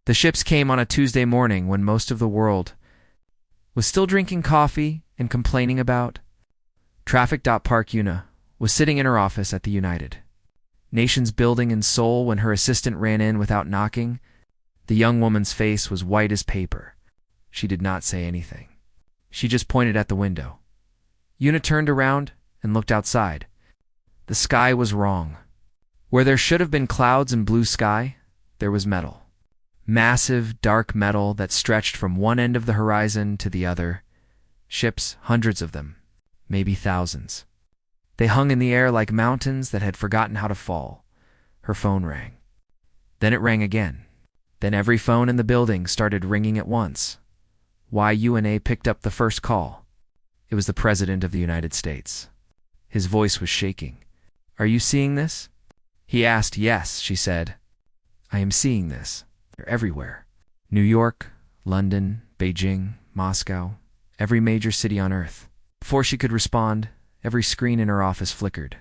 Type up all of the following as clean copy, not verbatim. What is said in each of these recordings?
The ships came on a Tuesday morning when most of the world was still drinking coffee and complaining about traffic. Park Yuna was sitting in her office at the United Nations building in Seoul when her assistant ran in without knocking. The young woman's face was white as paper. She did not say anything. She just pointed at the window. Yuna turned around and looked outside. The sky was wrong. Where there should have been clouds and blue sky, there was metal. Massive, dark metal that stretched from one end of the horizon to the other. Ships, hundreds of them, maybe thousands. They hung in the air like mountains that had forgotten how to fall. Her phone rang. Then it rang again. Then every phone in the building started ringing at once. Yuna picked up the first call. It was the President of the United States. His voice was shaking. "Are you seeing this?" He asked. "Yes," she said. "I am seeing this. They're everywhere. New York, London, Beijing, Moscow, every major city on Earth." Before she could respond, every screen in her office flickered.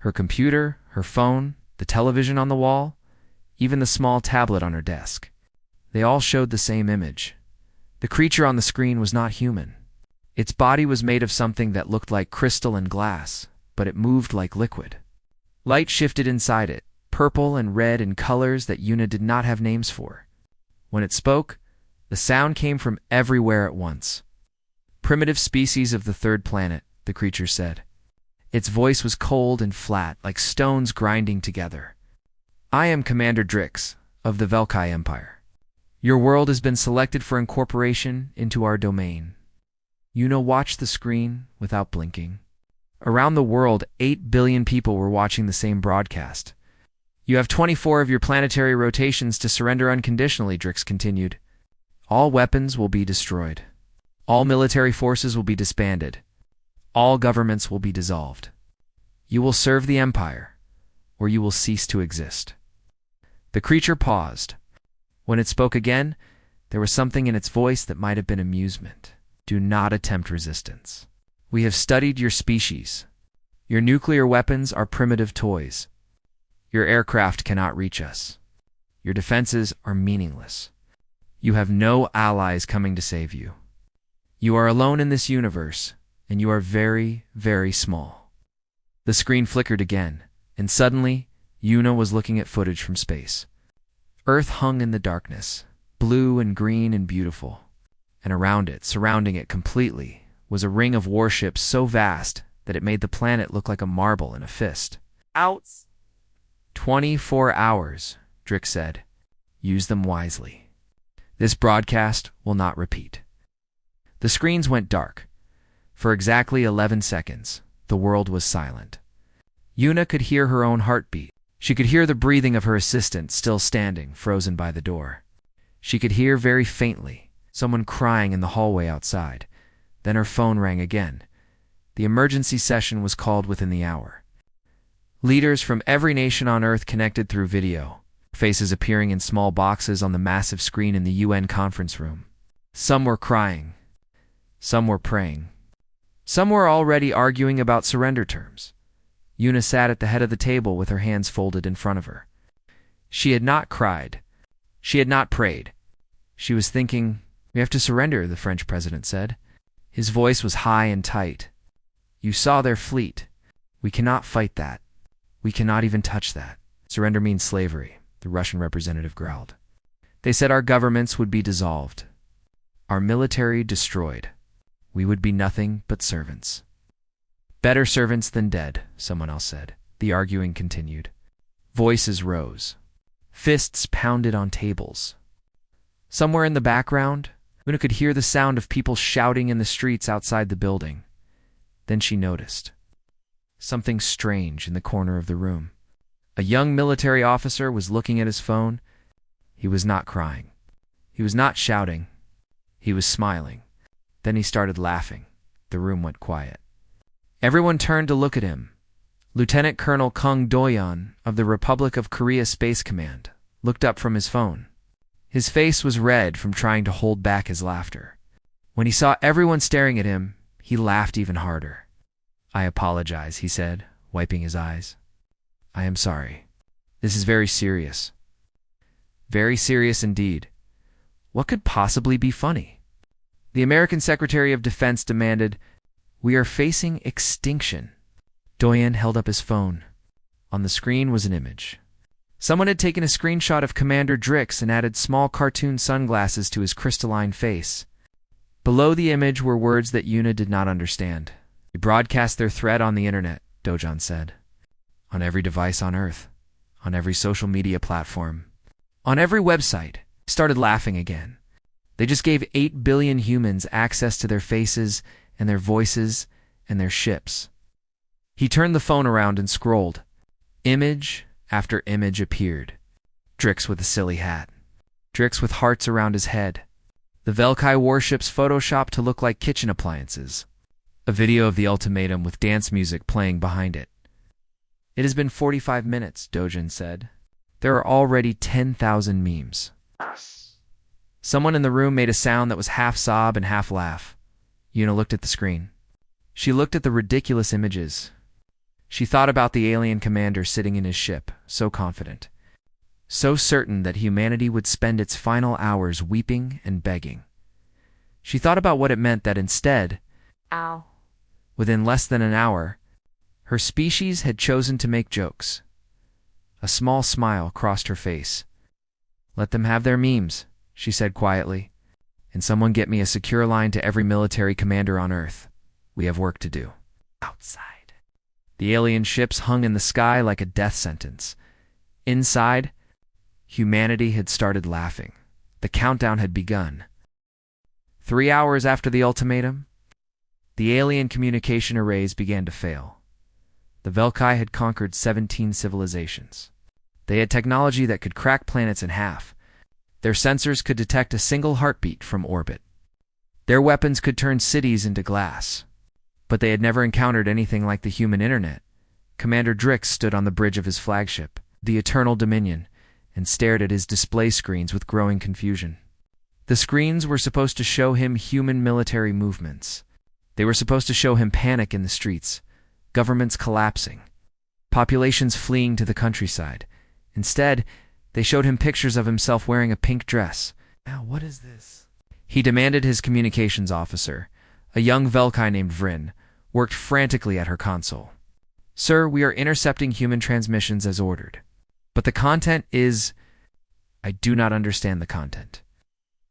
Her computer, her phone, the television on the wall, even the small tablet on her desk. They all showed the same image. The creature on the screen was not human. Its body was made of something that looked like crystal and glass, but it moved like liquid. Light shifted inside it, purple and red in colors that Yuna did not have names for. When it spoke, the sound came from everywhere at once. "Primitive species of the third planet," the creature said. Its voice was cold and flat, like stones grinding together. "I am Commander Drix, of the Velkai Empire. Your world has been selected for incorporation into our domain." Yuna watched the screen without blinking. Around the world, 8 billion people were watching the same broadcast. "You have 24 of your planetary rotations to surrender unconditionally," Drix continued. "All weapons will be destroyed. All military forces will be disbanded. All governments will be dissolved. You will serve the Empire, or you will cease to exist." The creature paused. When it spoke again, there was something in its voice that might have been amusement. "Do not attempt resistance. We have studied your species. Your nuclear weapons are primitive toys. Your aircraft cannot reach us. Your defenses are meaningless. You have no allies coming to save you. You are alone in this universe, and you are very, very small." The screen flickered again, and suddenly, Yuna was looking at footage from space. Earth hung in the darkness, blue and green and beautiful, and around it, surrounding it completely, was a ring of warships so vast that it made the planet look like a marble in a fist. "Outs!" 24 hours, Drix said. "Use them wisely. This broadcast will not repeat." The screens went dark. For exactly 11 seconds, the world was silent. Yuna could hear her own heartbeat. She could hear the breathing of her assistant still standing, frozen by the door. She could hear very faintly someone crying in the hallway outside. Then her phone rang again. The emergency session was called within the hour. Leaders from every nation on Earth connected through video, faces appearing in small boxes on the massive screen in the UN conference room. Some were crying. Some were praying. Some were already arguing about surrender terms. Yuna sat at the head of the table with her hands folded in front of her. She had not cried. She had not prayed. She was thinking, "We have to surrender," the French president said. His voice was high and tight. "You saw their fleet. We cannot fight that. We cannot even touch that. Surrender means slavery," the Russian representative growled. "They said our governments would be dissolved. Our military destroyed. We would be nothing but servants." "Better servants than dead," someone else said. The arguing continued. Voices rose. Fists pounded on tables. Somewhere in the background, Una could hear the sound of people shouting in the streets outside the building. Then she noticed something strange in the corner of the room. A young military officer was looking at his phone. He was not crying. He was not shouting. He was smiling. Then he started laughing. The room went quiet. Everyone turned to look at him. Lieutenant Colonel Kung Doyon of the Republic of Korea Space Command looked up from his phone. His face was red from trying to hold back his laughter. When he saw everyone staring at him, he laughed even harder. "I apologize," he said, wiping his eyes. "I am sorry. This is very serious." Very serious indeed. What could possibly be funny? The American Secretary of Defense demanded, "We are facing extinction." Doyen held up his phone. On the screen was an image. Someone had taken a screenshot of Commander Drix and added small cartoon sunglasses to his crystalline face. Below the image were words that Yuna did not understand. "They broadcast their threat on the internet," Dojan said. "On every device on Earth. On every social media platform. On every website." He started laughing again. They just gave 8 billion humans access to their faces and their voices and their ships. He turned the phone around and scrolled. Image after image appeared. Drix with a silly hat. Drix with hearts around his head. The Velkai warships photoshopped to look like kitchen appliances. A video of the ultimatum with dance music playing behind it. "It has been 45 minutes, Dojan said. There are already 10,000 memes." Someone in the room made a sound that was half sob and half laugh. Yuna looked at the screen. She looked at the ridiculous images. She thought about the alien commander sitting in his ship, so confident, so certain that humanity would spend its final hours weeping and begging. She thought about what it meant that instead, within less than an hour, her species had chosen to make jokes. A small smile crossed her face. "Let them have their memes," she said quietly, "and someone get me a secure line to every military commander on Earth. We have work to do." Outside. The alien ships hung in the sky like a death sentence. Inside, humanity had started laughing. The countdown had begun. 3 hours after the ultimatum, the alien communication arrays began to fail. The Velkai had conquered 17 civilizations. They had technology that could crack planets in half. Their sensors could detect a single heartbeat from orbit. Their weapons could turn cities into glass. But they had never encountered anything like the human internet. Commander Drix stood on the bridge of his flagship, the Eternal Dominion, and stared at his display screens with growing confusion. The screens were supposed to show him human military movements. They were supposed to show him panic in the streets, governments collapsing, populations fleeing to the countryside. Instead, they showed him pictures of himself wearing a pink dress. "Now, what is this?" He demanded his communications officer, a young Velkai named Vryn, worked frantically at her console. "Sir, we are intercepting human transmissions as ordered. But the content is... I do not understand the content."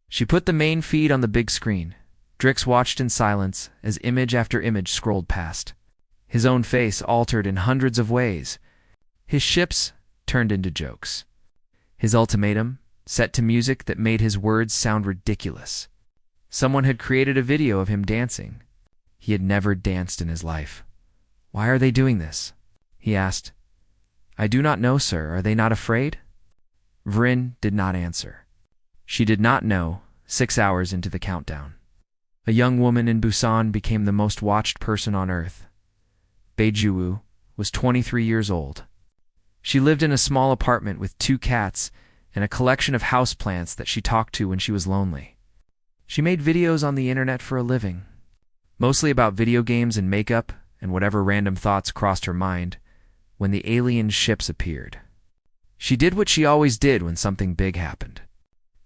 She put the main feed on the big screen. Drix watched in silence as image after image scrolled past. His own face altered in hundreds of ways. His ships turned into jokes. His ultimatum, set to music that made his words sound ridiculous. Someone had created a video of him dancing. He had never danced in his life. "Why are they doing this?" he asked. "I do not know, sir. Are they not afraid?" Vryn did not answer. She did not know, 6 hours into the countdown. A young woman in Busan became the most watched person on Earth. Beijuwu was 23 years old. She lived in a small apartment with 2 cats and a collection of houseplants that she talked to when she was lonely. She made videos on the internet for a living, mostly about video games and makeup and whatever random thoughts crossed her mind when the alien ships appeared. She did what she always did when something big happened.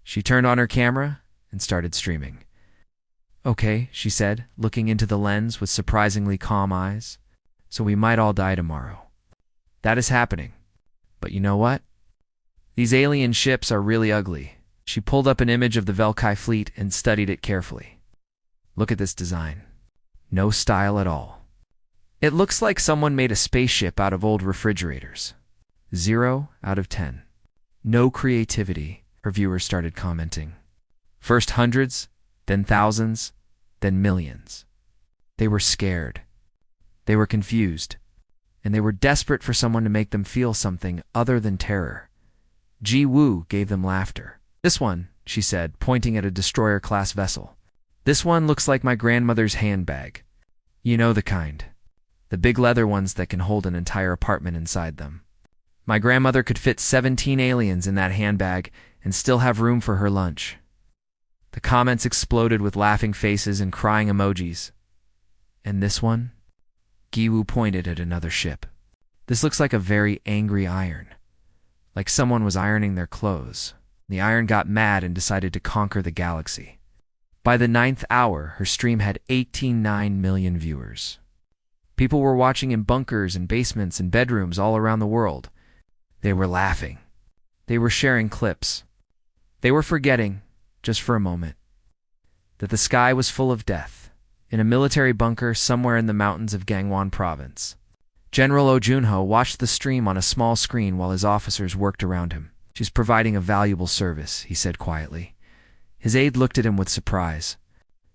She turned on her camera and started streaming. "Okay," she said, looking into the lens with surprisingly calm eyes. "So we might all die tomorrow. That is happening. But you know what? These alien ships are really ugly." She pulled up an image of the Velkai fleet and studied it carefully. "Look at this design. No style at all. It looks like someone made a spaceship out of old refrigerators. 0 out of 10. No creativity," her viewers started commenting. First hundreds, then thousands, then millions. They were scared. They were confused. And they were desperate for someone to make them feel something other than terror. Ji Woo gave them laughter. "This one," she said, pointing at a destroyer-class vessel. "This one looks like my grandmother's handbag. You know the kind. The big leather ones that can hold an entire apartment inside them. My grandmother could fit 17 aliens in that handbag and still have room for her lunch." The comments exploded with laughing faces and crying emojis. "And this one?" Giwu pointed at another ship. "This looks like a very angry iron. Like someone was ironing their clothes." The Iron got mad and decided to conquer the galaxy. By the 9th hour, her stream had 18.9 million viewers. People were watching in bunkers and basements and bedrooms all around the world. They were laughing. They were sharing clips. They were forgetting, just for a moment, that the sky was full of death, in a military bunker somewhere in the mountains of Gangwon Province. General Oh Junho watched the stream on a small screen while his officers worked around him. "She's providing a valuable service," he said quietly. His aide looked at him with surprise.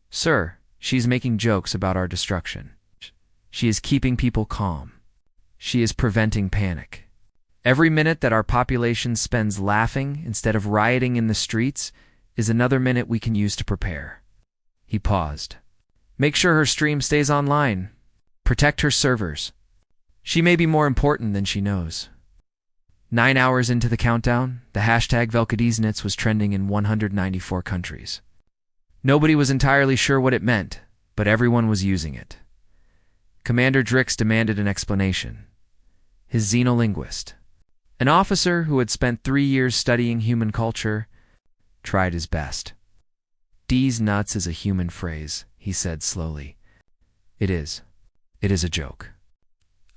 "Sir, she's making jokes about our destruction. She is keeping people calm. She is preventing panic. Every minute that our population spends laughing instead of rioting in the streets is another minute we can use to prepare." He paused. "Make sure her stream stays online. Protect her servers. She may be more important than she knows." 9 hours into the countdown, the hashtag Velkadiesnitz was trending in 194 countries. Nobody was entirely sure what it meant, but everyone was using it. Commander Drix demanded an explanation. His xenolinguist, an officer who had spent 3 years studying human culture, tried his best. "D's nuts is a human phrase," he said slowly. It is. It is a joke.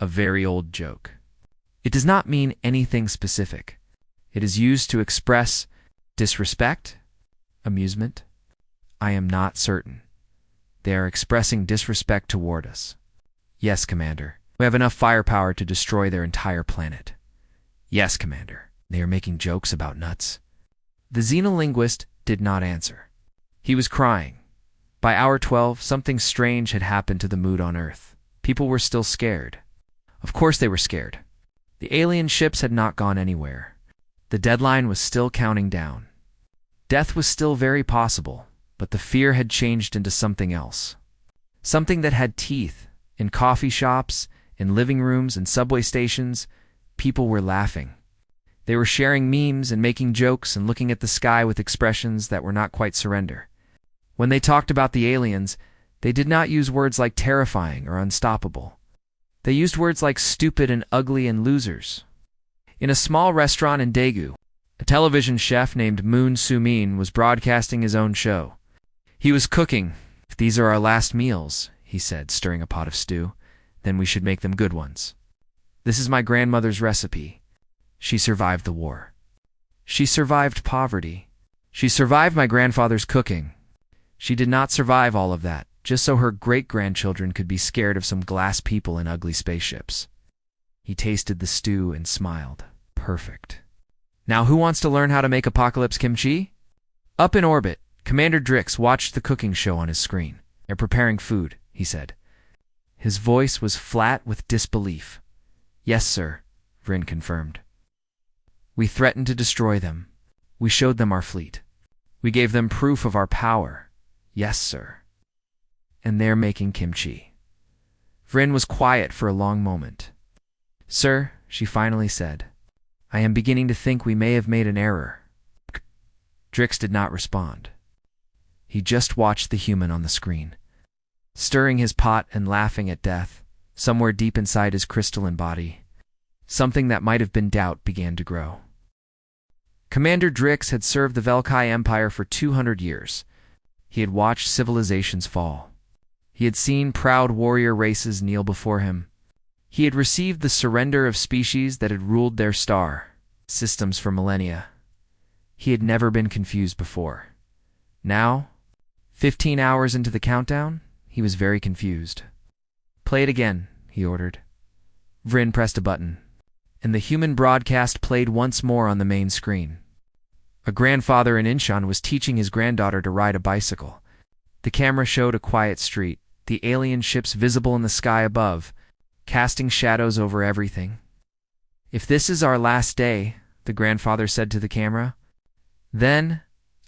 A very old joke. It does not mean anything specific. It is used to express disrespect, amusement. I am not certain. They are expressing disrespect toward us. Yes, Commander. We have enough firepower to destroy their entire planet. Yes, Commander. They are making jokes about nuts. The xenolinguist did not answer. He was crying. By hour 12, something strange had happened to the mood on Earth. People were still scared. Of course they were scared. The alien ships had not gone anywhere. The deadline was still counting down. Death was still very possible, but the fear had changed into something else. Something that had teeth. In coffee shops, in living rooms, and subway stations, people were laughing. They were sharing memes and making jokes and looking at the sky with expressions that were not quite surrender. When they talked about the aliens, they did not use words like terrifying or unstoppable. They used words like stupid and ugly and losers. In a small restaurant in Daegu, a television chef named Moon Soo-min was broadcasting his own show. He was cooking. "If these are our last meals," he said, stirring a pot of stew, "then we should make them good ones. This is my grandmother's recipe. She survived the war. She survived poverty. She survived my grandfather's cooking. She did not survive all of that, just so her great-grandchildren could be scared of some glass people in ugly spaceships." He tasted the stew and smiled. Perfect. "Now who wants to learn how to make apocalypse kimchi?" Up in orbit, Commander Drix watched the cooking show on his screen. "They're preparing food," he said. His voice was flat with disbelief. "Yes, sir," Vryn confirmed. "We threatened to destroy them. We showed them our fleet. We gave them proof of our power. Yes, sir. And they're making kimchi." Vryn was quiet for a long moment. "Sir," she finally said, "I am beginning to think we may have made an error." Drix did not respond. He just watched the human on the screen, stirring his pot and laughing at death. Somewhere deep inside his crystalline body, something that might have been doubt began to grow. Commander Drix had served the Velkai Empire for 200 years. He had watched civilizations fall. He had seen proud warrior races kneel before him. He had received the surrender of species that had ruled their star systems for millennia. He had never been confused before. Now, 15 hours into the countdown, he was very confused. "Play it again," he ordered. Vryn pressed a button, and the human broadcast played once more on the main screen. A grandfather in Incheon was teaching his granddaughter to ride a bicycle. The camera showed a quiet street, the alien ships visible in the sky above, casting shadows over everything. "If this is our last day," the grandfather said to the camera, "then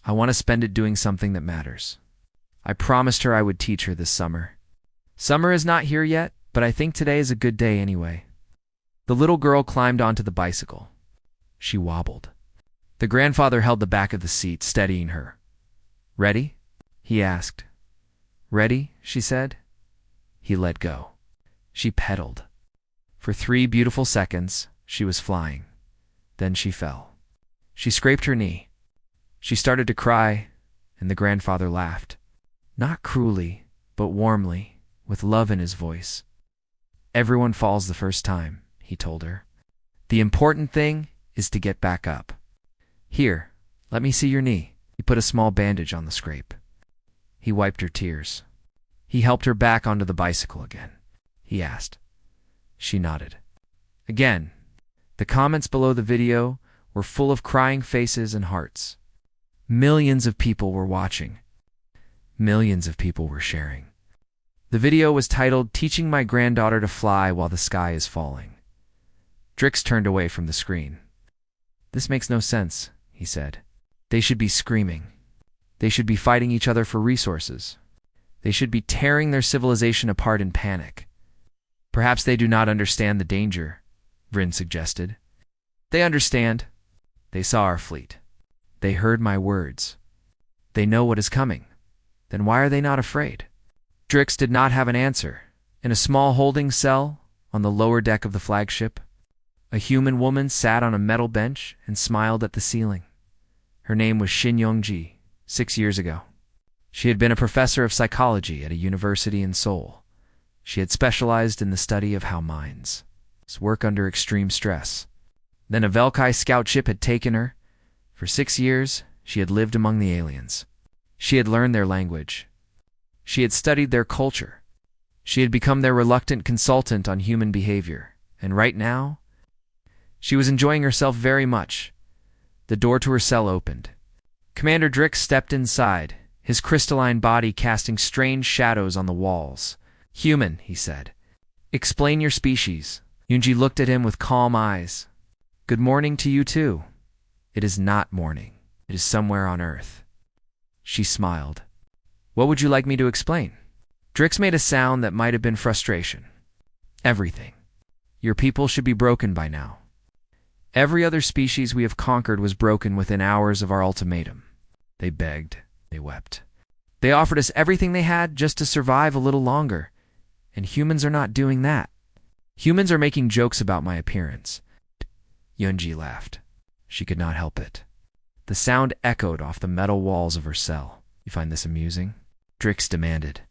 I want to spend it doing something that matters. I promised her I would teach her this summer. Summer is not here yet, but I think today is a good day anyway." The little girl climbed onto the bicycle. She wobbled. The grandfather held the back of the seat, steadying her. "Ready?" he asked. "Ready," she said. He let go. She pedaled. For 3 beautiful seconds, she was flying. Then she fell. She scraped her knee. She started to cry, and the grandfather laughed. Not cruelly, but warmly, with love in his voice. Everyone falls the first time, he told her. The important thing is to get back up. Here, let me see your knee. He put a small bandage on the scrape. He wiped her tears. He helped her back onto the bicycle again. He asked. She nodded. Again, the comments below the video were full of crying faces and hearts. Millions of people were watching. Millions of people were sharing. The video was titled, "Teaching My Granddaughter to Fly While the Sky is Falling." Drix turned away from the screen. This makes no sense, he said. They should be screaming. They should be fighting each other for resources. They should be tearing their civilization apart in panic. Perhaps they do not understand the danger, Vryn suggested. They understand. They saw our fleet. They heard my words. They know what is coming. Then why are they not afraid? Drix did not have an answer. In a small holding cell on the lower deck of the flagship, a human woman sat on a metal bench and smiled at the ceiling. Her name was Shin Yongji, 6 years ago. She had been a professor of psychology at a university in Seoul. She had specialized in the study of how minds work under extreme stress. Then a Velkai scout ship had taken her. For 6 years, she had lived among the aliens. She had learned their language. She had studied their culture. She had become their reluctant consultant on human behavior. And right now, she was enjoying herself very much. The door to her cell opened. Commander Drix stepped inside, his crystalline body casting strange shadows on the walls. "Human," he said. "Explain your species." Yunji looked at him with calm eyes. "Good morning to you too." "It is not morning. It is somewhere on Earth." She smiled. "What would you like me to explain?" Drix made a sound that might have been frustration. "Everything. Your people should be broken by now. Every other species we have conquered was broken within hours of our ultimatum. They begged. They wept. They offered us everything they had just to survive a little longer. And humans are not doing that. Humans are making jokes about my appearance." Yunji laughed. She could not help it. The sound echoed off the metal walls of her cell. "You find this amusing?" Drix demanded.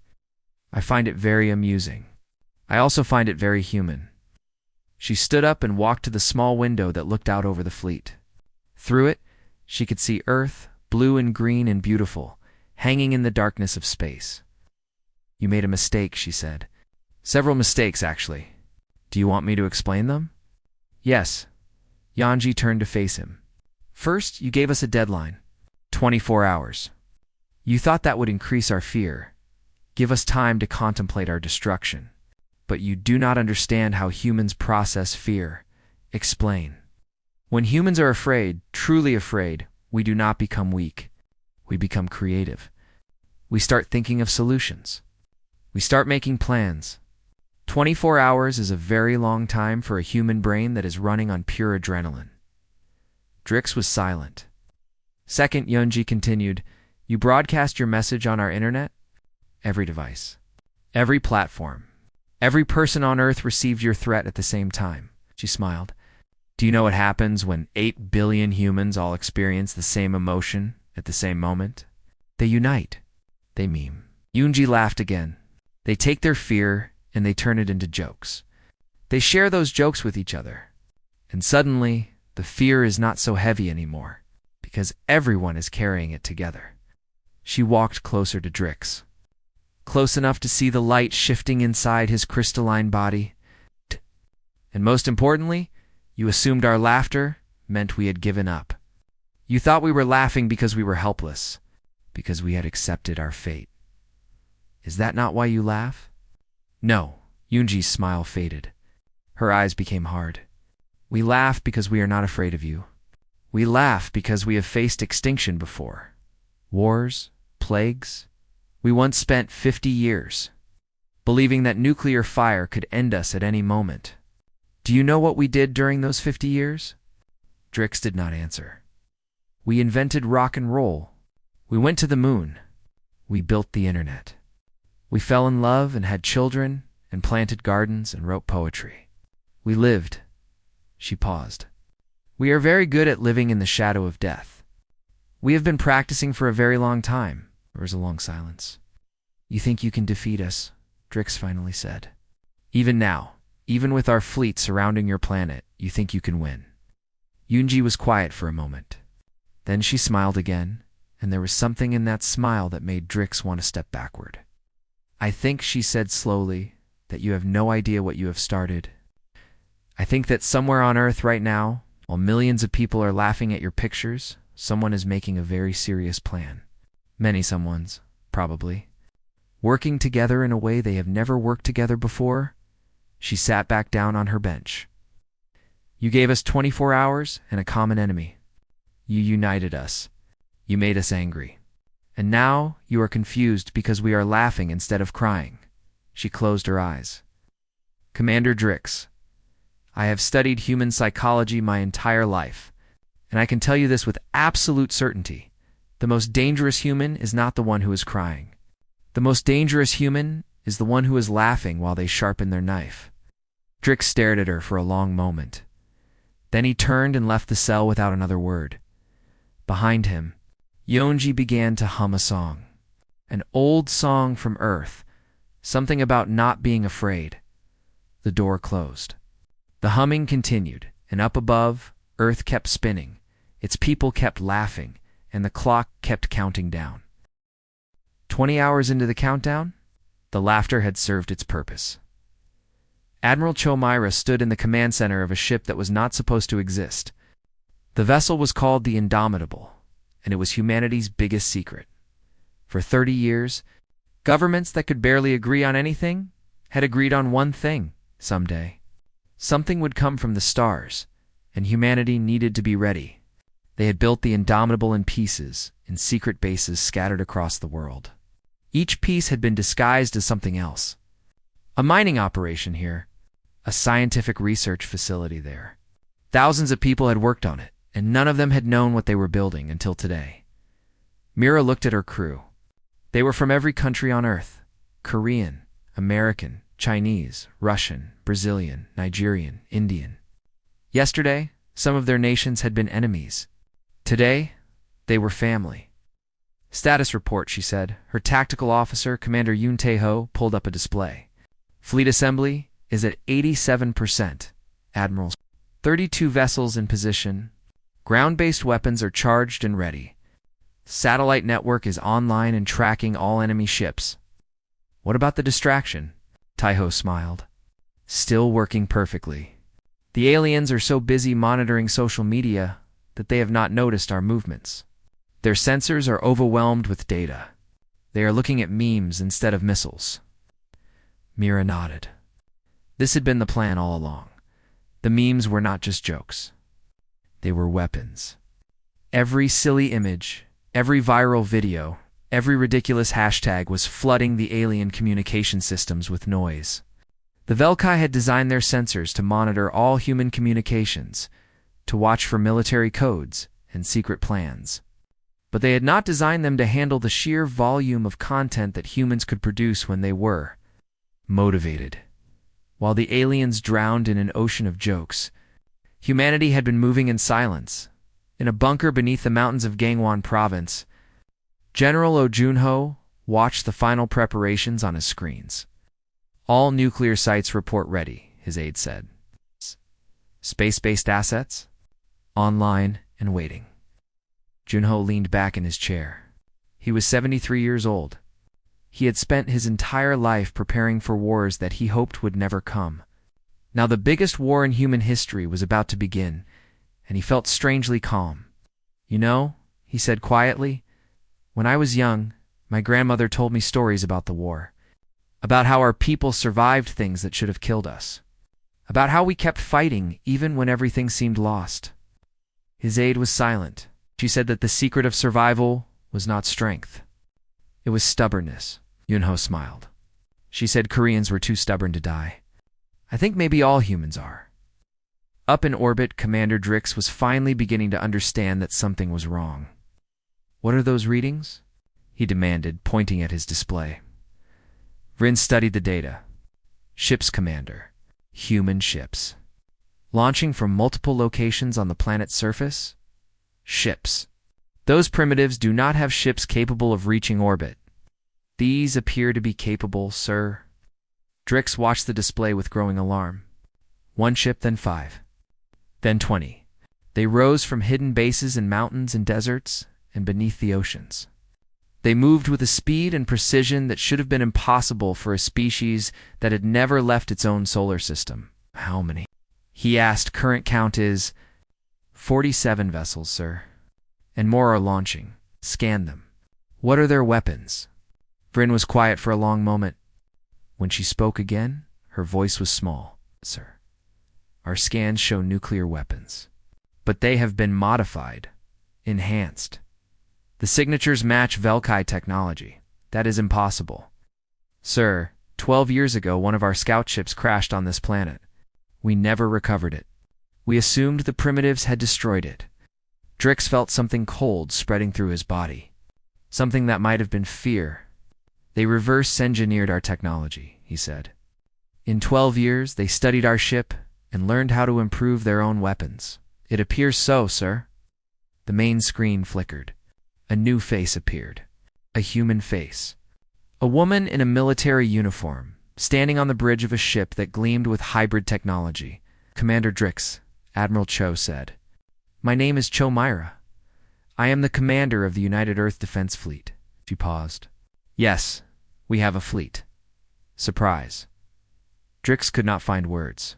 "I find it very amusing. I also find it very human." She stood up and walked to the small window that looked out over the fleet. Through it, she could see Earth, blue and green and beautiful, hanging in the darkness of space. "You made a mistake," she said. "Several mistakes, actually. Do you want me to explain them?" "Yes." Yanji turned to face him. "First, you gave us a deadline. 24 hours. You thought that would increase our fear, give us time to contemplate our destruction. But you do not understand how humans process fear. Explain. When humans are afraid, truly afraid, we do not become weak. We become creative. We start thinking of solutions. We start making plans. 24 hours is a very long time for a human brain that is running on pure adrenaline." Drix was silent. "Second," Yunji continued, "you broadcast your message on our internet? Every device. Every platform. Every person on Earth received your threat at the same time." She smiled. "Do you know what happens when 8 billion humans all experience the same emotion at the same moment? They unite. They meme." Yunji laughed again. "They take their fear and they turn it into jokes. They share those jokes with each other. And suddenly, the fear is not so heavy anymore, because everyone is carrying it together." She walked closer to Drix, close enough to see the light shifting inside his crystalline body. "And most importantly, you assumed our laughter meant we had given up. You thought we were laughing because we were helpless, because we had accepted our fate. Is that not why you laugh?" "No." Yunji's smile faded. Her eyes became hard. "We laugh because we are not afraid of you. We laugh because we have faced extinction before. Wars, plagues. We once spent 50 years believing that nuclear fire could end us at any moment. Do you know what we did during those 50 years? Drix did not answer. "We invented rock and roll. We went to the moon. We built the internet. We fell in love and had children and planted gardens and wrote poetry. We lived." She paused. "We are very good at living in the shadow of death. We have been practicing for a very long time. There was a long silence. You think you can defeat us? Drix finally said. Even now, even with our fleet surrounding your planet, you think you can win? Yunji was quiet for a moment. Then she smiled again, and there was something in that smile that made Drix want to step backward. I think, she said slowly, that you have no idea what you have started. I think that somewhere on Earth right now, while millions of people are laughing at your pictures, someone is making a very serious plan. Many someones, probably. Working together in a way they have never worked together before. She sat back down on her bench. You gave us 24 hours and a common enemy. You united us. You made us angry. And now you are confused because we are laughing instead of crying. She closed her eyes. Commander Drix, I have studied human psychology my entire life, and I can tell you this with absolute certainty. The most dangerous human is not the one who is crying. The most dangerous human is the one who is laughing while they sharpen their knife. Drix stared at her for a long moment. Then he turned and left the cell without another word. Behind him, Yonji began to hum a song. An old song from Earth. Something about not being afraid. The door closed. The humming continued, and up above, Earth kept spinning. Its people kept laughing, and the clock kept counting down. 20 hours into the countdown, the laughter had served its purpose. Admiral Chomira stood in the command center of a ship that was not supposed to exist. The vessel was called the Indomitable, and it was humanity's biggest secret. For 30 years, governments that could barely agree on anything had agreed on one thing: someday something would come from the stars, and humanity needed to be ready. They had built the Indomitable in pieces, in secret bases scattered across the world. Each piece had been disguised as something else. A mining operation here, a scientific research facility there. Thousands of people had worked on it, and none of them had known what they were building until today. Mira looked at her crew. They were from every country on Earth: Korean, American, Chinese, Russian, Brazilian, Nigerian, Indian. Yesterday, some of their nations had been enemies. Today, they were family. Status report, she said. Her tactical officer, Commander Yoon Tae-ho, pulled up a display. Fleet assembly is at 87%. Admirals. 32 vessels in position. Ground-based weapons are charged and ready. Satellite network is online and tracking all enemy ships. What about the distraction? Tae-ho smiled. Still working perfectly. The aliens are so busy monitoring social media that they have not noticed our movements. Their sensors are overwhelmed with data. They are looking at memes instead of missiles. Mira nodded. This had been the plan all along. The memes were not just jokes. They were weapons. Every silly image, every viral video, every ridiculous hashtag was flooding the alien communication systems with noise. The Velkai had designed their sensors to monitor all human communications, to watch for military codes and secret plans. But they had not designed them to handle the sheer volume of content that humans could produce when they were motivated. While the aliens drowned in an ocean of jokes, humanity had been moving in silence. In a bunker beneath the mountains of Gangwon Province, General Oh Junho watched the final preparations on his screens. All nuclear sites report ready, his aide said. Space-based assets? Online and waiting. Junho leaned back in his chair. He was 73 years old. He had spent his entire life preparing for wars that he hoped would never come. Now the biggest war in human history was about to begin, and he felt strangely calm. You know, he said quietly, when I was young, my grandmother told me stories about the war, about how our people survived things that should have killed us, about how we kept fighting even when everything seemed lost. His aide was silent. She said that the secret of survival was not strength. It was stubbornness. Yunho smiled. She said Koreans were too stubborn to die. I think maybe all humans are. Up in orbit, Commander Drix was finally beginning to understand that something was wrong. What are those readings? He demanded, pointing at his display. Rin studied the data. Ships, Commander. Human ships. Launching from multiple locations on the planet's surface? Ships. Those primitives do not have ships capable of reaching orbit. These appear to be capable, sir. Drix watched the display with growing alarm. 1 ship, then 5. Then 20. They rose from hidden bases in mountains and deserts and beneath the oceans. They moved with a speed and precision that should have been impossible for a species that had never left its own solar system. How many? He asked. Current count is 47 vessels, sir. And more are launching. Scan them. What are their weapons? Vryn was quiet for a long moment. When she spoke again, her voice was small. Sir, our scans show nuclear weapons. But they have been modified, enhanced. The signatures match Velkai technology. That is impossible. Sir, 12 years ago, one of our scout ships crashed on this planet. We never recovered it. We assumed the primitives had destroyed it. Drix felt something cold spreading through his body. Something that might have been fear. They reverse-engineered our technology, he said. In 12 years, they studied our ship and learned how to improve their own weapons. It appears so, sir. The main screen flickered. A new face appeared. A human face. A woman in a military uniform, standing on the bridge of a ship that gleamed with hybrid technology. Commander Drix, Admiral Cho said. My name is Cho Myra. I am the commander of the United Earth Defense Fleet. She paused. Yes, we have a fleet. Surprise. Drix could not find words.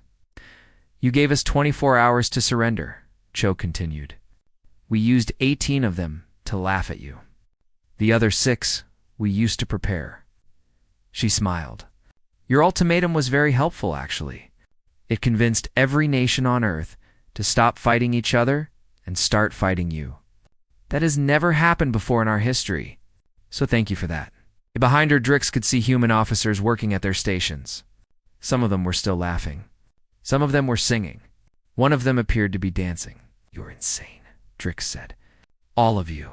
You gave us 24 hours to surrender, Cho continued. We used 18 of them to laugh at you. The other 6 we used to prepare. She smiled. Your ultimatum was very helpful, actually. It convinced every nation on Earth to stop fighting each other and start fighting you. That has never happened before in our history, so thank you for that. Behind her, Drix could see human officers working at their stations. Some of them were still laughing. Some of them were singing. One of them appeared to be dancing. You're insane, Drix said. All of you.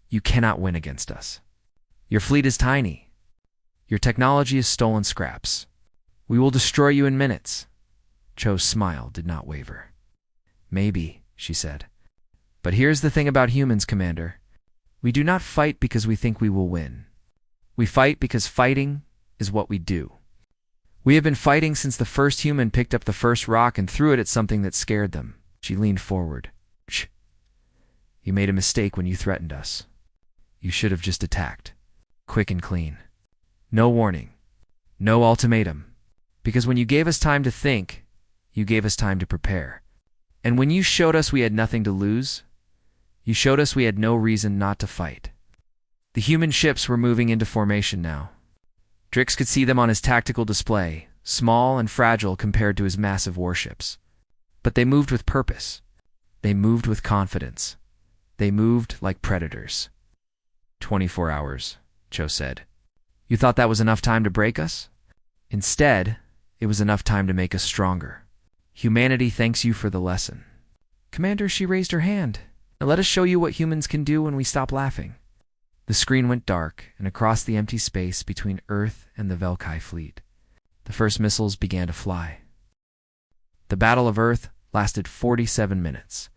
You cannot win against us. Your fleet is tiny. Your technology is stolen scraps. We will destroy you in minutes. Cho's smile did not waver. Maybe, she said. But here's the thing about humans, Commander. We do not fight because we think we will win. We fight because fighting is what we do. We have been fighting since the first human picked up the first rock and threw it at something that scared them. She leaned forward. Shh. You made a mistake when you threatened us. You should have just attacked. Quick and clean. No warning. No ultimatum. Because when you gave us time to think, you gave us time to prepare. And when you showed us we had nothing to lose, you showed us we had no reason not to fight. The human ships were moving into formation now. Drix could see them on his tactical display, small and fragile compared to his massive warships. But they moved with purpose. They moved with confidence. They moved like predators. 24 hours, Cho said. You thought that was enough time to break us? Instead, it was enough time to make us stronger. Humanity thanks you for the lesson. Commander, she raised her hand. Now let us show you what humans can do when we stop laughing. The screen went dark, and across the empty space between Earth and the Velkai fleet, the first missiles began to fly. The Battle of Earth lasted 47 minutes.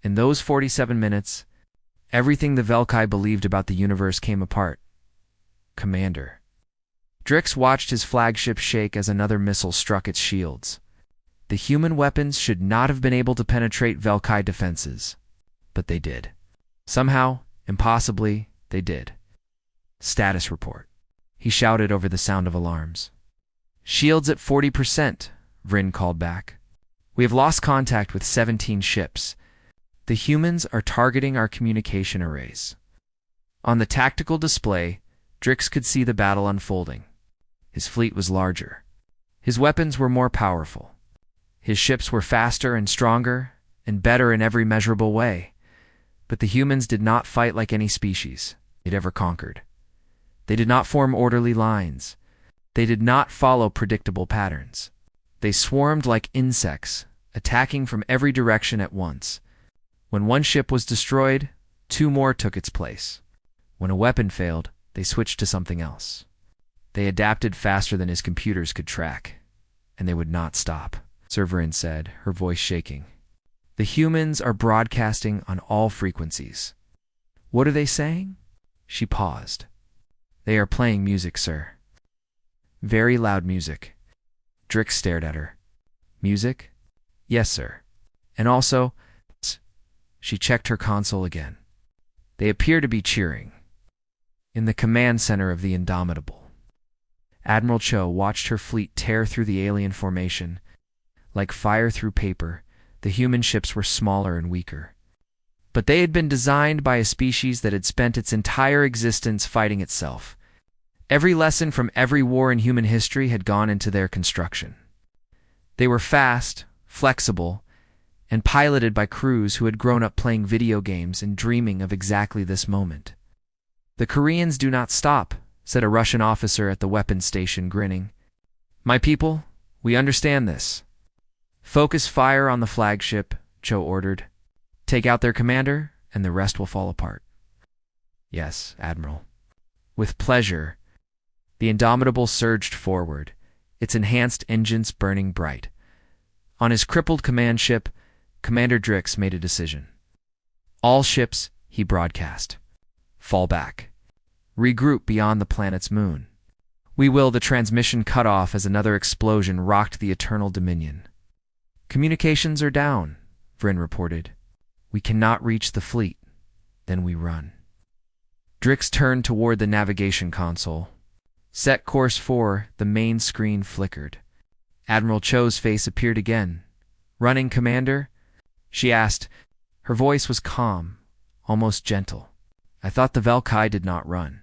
In those 47 minutes, everything the Velkai believed about the universe came apart. Commander. Drix watched his flagship shake as another missile struck its shields. The human weapons should not have been able to penetrate Velkai defenses, but they did. Somehow, impossibly, they did. Status report. He shouted over the sound of alarms. Shields at 40%, Vryn called back. We have lost contact with 17 ships. The humans are targeting our communication arrays. On the tactical display, Drix could see the battle unfolding. His fleet was larger. His weapons were more powerful. His ships were faster and stronger and better in every measurable way. But the humans did not fight like any species it ever conquered. They did not form orderly lines. They did not follow predictable patterns. They swarmed like insects, attacking from every direction at once. When one ship was destroyed, 2 more took its place. When a weapon failed, they switched to something else. They adapted faster than his computers could track, and they would not stop, Vryn said, her voice shaking. The humans are broadcasting on all frequencies. What are they saying? She paused. They are playing music, sir. Very loud music. Drix stared at her. Music? Yes, sir. And also, she checked her console again. They appear to be cheering. In the command center of the Indomitable. Admiral Cho watched her fleet tear through the alien formation. Like fire through paper, the human ships were smaller and weaker. But they had been designed by a species that had spent its entire existence fighting itself. Every lesson from every war in human history had gone into their construction. They were fast, flexible, and piloted by crews who had grown up playing video games and dreaming of exactly this moment. The Koreans do not stop, said a Russian officer at the weapons station, grinning. My people, we understand this. Focus fire on the flagship, Cho ordered. Take out their commander, and the rest will fall apart. Yes, Admiral. With pleasure, the Indomitable surged forward, its enhanced engines burning bright. On his crippled command ship, Commander Drix made a decision. All ships, he broadcast. Fall back. Regroup beyond the planet's moon. We will. The transmission cut off as another explosion rocked the Eternal Dominion. Communications are down, Vryn reported. We cannot reach the fleet. Then we run. Drix turned toward the navigation console. Set course 4, the main screen flickered. Admiral Cho's face appeared again. Running, Commander? She asked. Her voice was calm, almost gentle. I thought the Velkai did not run.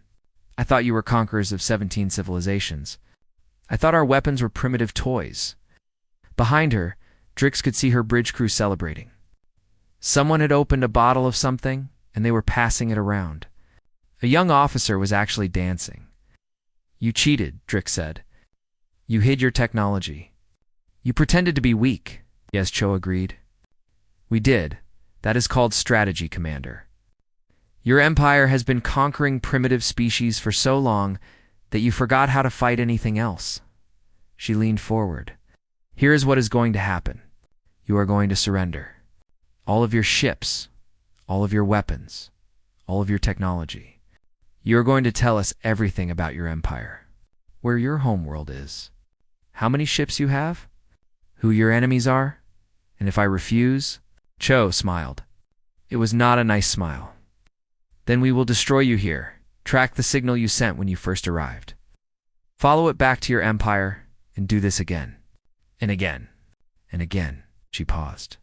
I thought you were conquerors of 17 civilizations. I thought our weapons were primitive toys. Behind her, Drix could see her bridge crew celebrating. Someone had opened a bottle of something, and they were passing it around. A young officer was actually dancing. You cheated, Drix said. You hid your technology. You pretended to be weak, yes, Cho agreed. We did. That is called strategy, Commander. Your empire has been conquering primitive species for so long that you forgot how to fight anything else. She leaned forward. Here is what is going to happen. You are going to surrender. All of your ships, all of your weapons, all of your technology. You are going to tell us everything about your empire, where your homeworld is, how many ships you have, who your enemies are, and if I refuse, Cho smiled. It was not a nice smile. Then we will destroy you here, track the signal you sent when you first arrived. Follow it back to your empire, and do this again, and again, and again. She paused.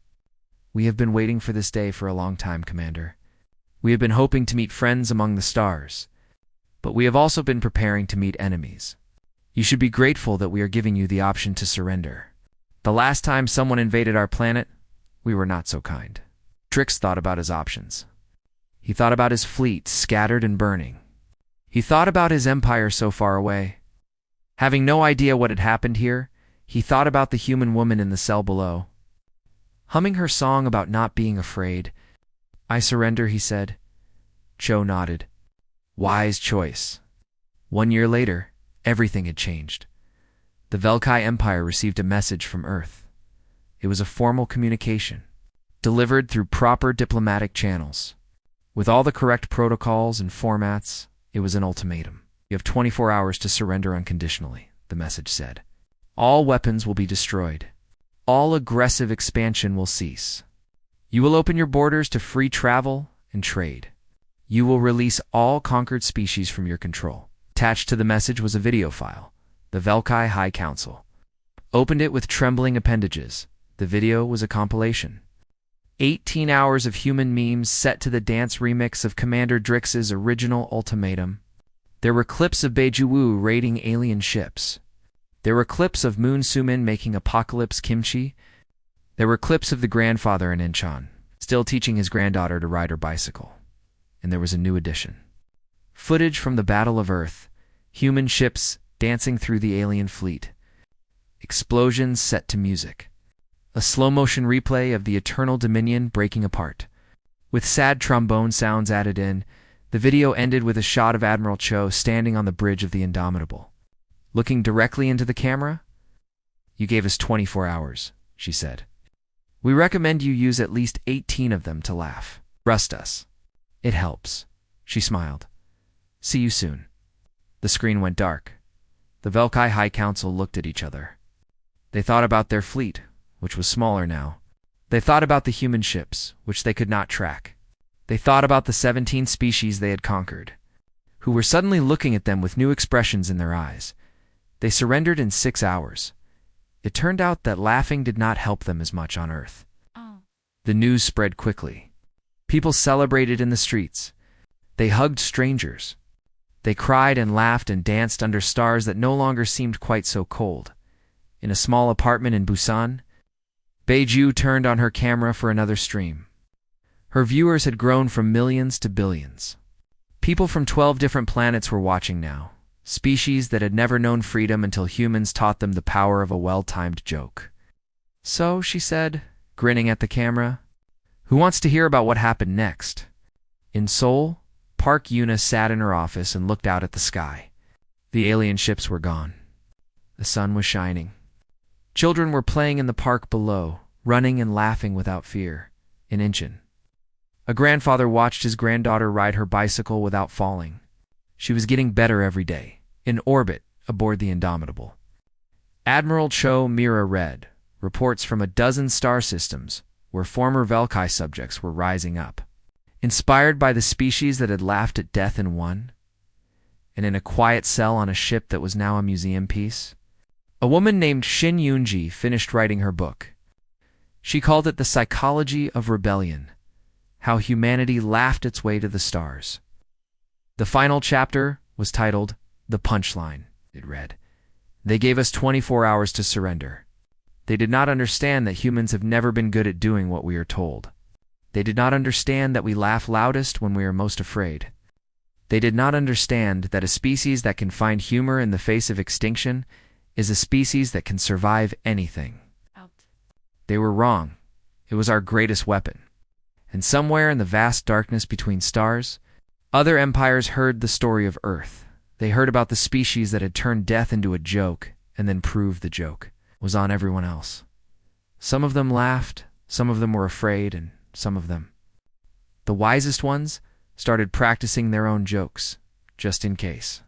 We have been waiting for this day for a long time, Commander. We have been hoping to meet friends among the stars, but we have also been preparing to meet enemies. You should be grateful that we are giving you the option to surrender. The last time someone invaded our planet, we were not so kind. Drix thought about his options. He thought about his fleet scattered and burning. He thought about his empire so far away. Having no idea what had happened here, he thought about the human woman in the cell below. Humming her song about not being afraid. I surrender, he said. Cho nodded. Wise choice. 1 year later, everything had changed. The Velkai Empire received a message from Earth. It was a formal communication, delivered through proper diplomatic channels. With all the correct protocols and formats, it was an ultimatum. You have 24 hours to surrender unconditionally, the message said. All weapons will be destroyed. All aggressive expansion will cease. You will open your borders to free travel and trade. You will release all conquered species from your control. Attached to the message was a video file. The Velkai High Council opened it with trembling appendages. The video was a compilation. 18 hours of human memes set to the dance remix of Commander Drix's original ultimatum. There were clips of Beiju raiding alien ships. There were clips of Moon Sumin making apocalypse kimchi. There were clips of the grandfather in Incheon, still teaching his granddaughter to ride her bicycle. And there was a new addition. Footage from the Battle of Earth, human ships dancing through the alien fleet. Explosions set to music. A slow-motion replay of the Eternal Dominion breaking apart. With sad trombone sounds added in, the video ended with a shot of Admiral Cho standing on the bridge of the Indomitable. Looking directly into the camera? You gave us 24 hours, she said. We recommend you use at least 18 of them to laugh. Trust us. It helps. She smiled. See you soon. The screen went dark. The Velkai High Council looked at each other. They thought about their fleet, which was smaller now. They thought about the human ships, which they could not track. They thought about the 17 species they had conquered, who were suddenly looking at them with new expressions in their eyes. They surrendered in 6 hours. It turned out that laughing did not help them as much on Earth. The news spread quickly. People celebrated in the streets. They hugged strangers. They cried and laughed and danced under stars that no longer seemed quite so cold. In a small apartment in Busan, Beiju turned on her camera for another stream. Her viewers had grown from millions to billions. People from 12 different planets were watching now, species that had never known freedom until humans taught them the power of a well-timed joke. So, she said, grinning at the camera, who wants to hear about what happened next? In Seoul, Park Yuna sat in her office and looked out at the sky. The alien ships were gone. The sun was shining. Children were playing in the park below, running and laughing without fear, in Incheon. A grandfather watched his granddaughter ride her bicycle without falling. She was getting better every day, in orbit aboard the Indomitable. Admiral Cho Mira read reports from a dozen star systems where former Velkai subjects were rising up, inspired by the species that had laughed at death and won. And in a quiet cell on a ship that was now a museum piece, a woman named Shin Yoonji finished writing her book. She called it The Psychology of Rebellion, How Humanity Laughed Its Way to the Stars. The final chapter was titled The Punchline. It read, "They gave us 24 hours to surrender. They did not understand that humans have never been good at doing what we are told. They did not understand that we laugh loudest when we are most afraid. They did not understand that a species that can find humor in the face of extinction is a species that can survive anything. They were wrong. It was our greatest weapon. And somewhere in the vast darkness between stars, other empires heard the story of Earth. They heard about the species that had turned death into a joke and then proved the joke was on everyone else. Some of them laughed, some of them were afraid, and some of them, the wisest ones, started practicing their own jokes, just in case.